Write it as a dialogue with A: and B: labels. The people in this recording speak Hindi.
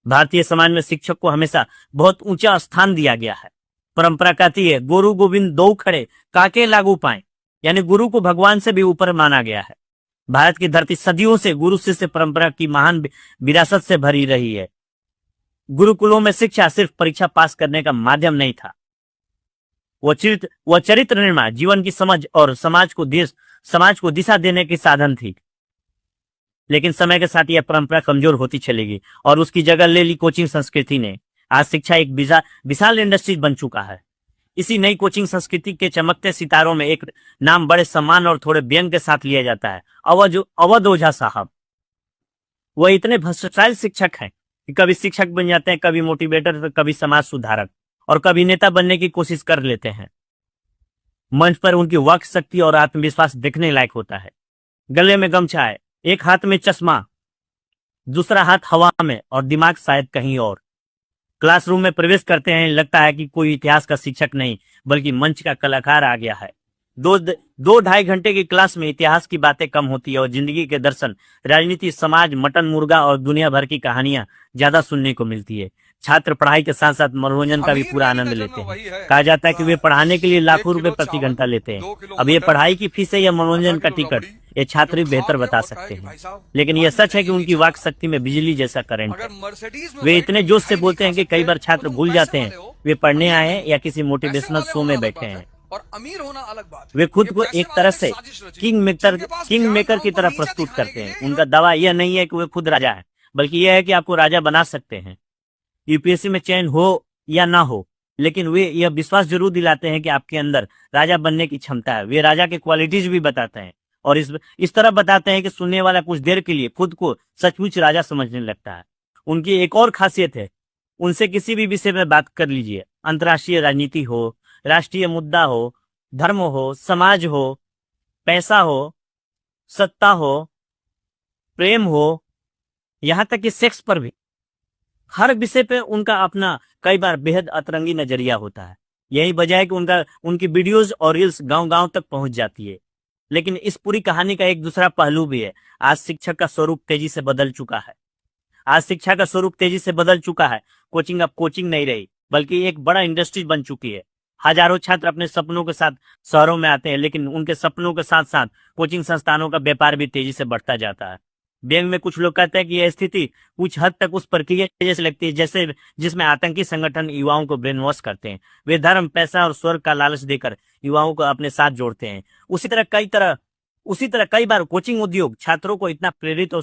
A: भारतीय समाज में शिक्षक को हमेशा बहुत ऊंचा स्थान दिया गया है। परंपरा कहती है, गुरु गोविंद दो खड़े काके लागू पाए, यानी गुरु को भगवान से भी ऊपर माना गया है। भारत की धरती सदियों से गुरु शिष्य परंपरा की महान विरासत से भरी रही है। गुरुकुलों में शिक्षा सिर्फ परीक्षा पास करने का माध्यम नहीं था, वह चरित्र निर्माण, जीवन की समझ और समाज को दिशा देने की साधन थी। लेकिन समय के साथ यह परंपरा कमजोर होती चलेगी और उसकी जगह ले ली कोचिंग संस्कृति ने। आज शिक्षा एक विशाल इंडस्ट्री बन चुका है। इसी नई कोचिंग संस्कृति के चमकते सितारों में एक नाम बड़े सम्मान और थोड़े व्यंग के साथ लिया जाता है, अवध ओझा साहब। वह इतने भ्रष्टाचारी शिक्षक हैं कि कभी शिक्षक बन जाते हैं, कभी मोटिवेटर, तो कभी समाज सुधारक और कभी नेता बनने की कोशिश कर लेते हैं। मंच पर उनकी वाक शक्ति और आत्मविश्वास देखने लायक होता है। गले में गमछा है, एक हाथ में चश्मा, दूसरा हाथ हवा में और दिमाग शायद कहीं और। क्लासरूम में प्रवेश करते हैं, लगता है कि कोई इतिहास का शिक्षक नहीं बल्कि मंच का कलाकार आ गया है। दो ढाई घंटे की क्लास में इतिहास की बातें कम होती है और जिंदगी के दर्शन, राजनीति, समाज, मटन मुर्गा और दुनिया भर की कहानियां ज्यादा सुनने को मिलती है। छात्र पढ़ाई के साथ साथ मनोरंजन का भी पूरा आनंद लेते हैं। कहा जाता है कि वे पढ़ाने के लिए लाखों रुपए प्रति घंटा लेते हैं। अब ये पढ़ाई की फीस है या मनोरंजन का टिकट, ये छात्र ही बेहतर बता सकते हैं। लेकिन यह सच है कि उनकी वाक शक्ति में बिजली जैसा करंट है। वे इतने जोश से बोलते हैं कि कई बार छात्र भूल जाते हैं वे पढ़ने आए हैं या किसी मोटिवेशनल शो में बैठे हैं।
B: और अमीर होना अलग बात है।
A: वे खुद को एक तरह से किंग मेकर की तरह प्रस्तुत करते हैं। उनका दावा यह नहीं है कि वे खुद राजा है, बल्कि यह है कि आपको राजा बना सकते हैं। यूपीएससी में चयन हो या ना हो, लेकिन वे यह विश्वास जरूर दिलाते हैं कि आपके अंदर राजा बनने की क्षमता है। वे राजा के क्वालिटीज भी बताते हैं और इस तरह बताते हैं कि सुनने वाला कुछ देर के लिए खुद को सचमुच राजा समझने लगता है। उनकी एक और खासियत है, उनसे किसी भी विषय में बात कर लीजिए, अंतर्राष्ट्रीय राजनीति हो, राष्ट्रीय मुद्दा हो, धर्म हो, समाज हो, पैसा हो, सत्ता हो, प्रेम हो, यहां तक कि सेक्स पर भी, हर विषय पे उनका अपना कई बार बेहद अतरंगी नजरिया होता है। यही वजह है कि उनकी वीडियोस और रील्स गांव-गांव तक पहुंच जाती है। लेकिन इस पूरी कहानी का एक दूसरा पहलू भी है। आज शिक्षक का स्वरूप तेजी से बदल चुका है। कोचिंग अब कोचिंग नहीं रही, बल्कि एक बड़ा इंडस्ट्री बन चुकी है। हजारों छात्र अपने सपनों के साथ शहरों में आते हैं, लेकिन उनके सपनों के साथ साथ कोचिंग संस्थानों का व्यापार भी तेजी से बढ़ता जाता है। व्यंग में कुछ लोग कहते हैं कि यह स्थिति कुछ हद तक उस प्रक्रिया जैसे लगती है जैसे जिसमें आतंकी संगठन युवाओं को ब्रेन वॉश करते हैं। वे धर्म, पैसा और स्वर्ग का लालच देकर युवाओं को अपने साथ जोड़ते हैं। उसी तरह कई बार कोचिंग उद्योग छात्रों को इतना प्रेरित और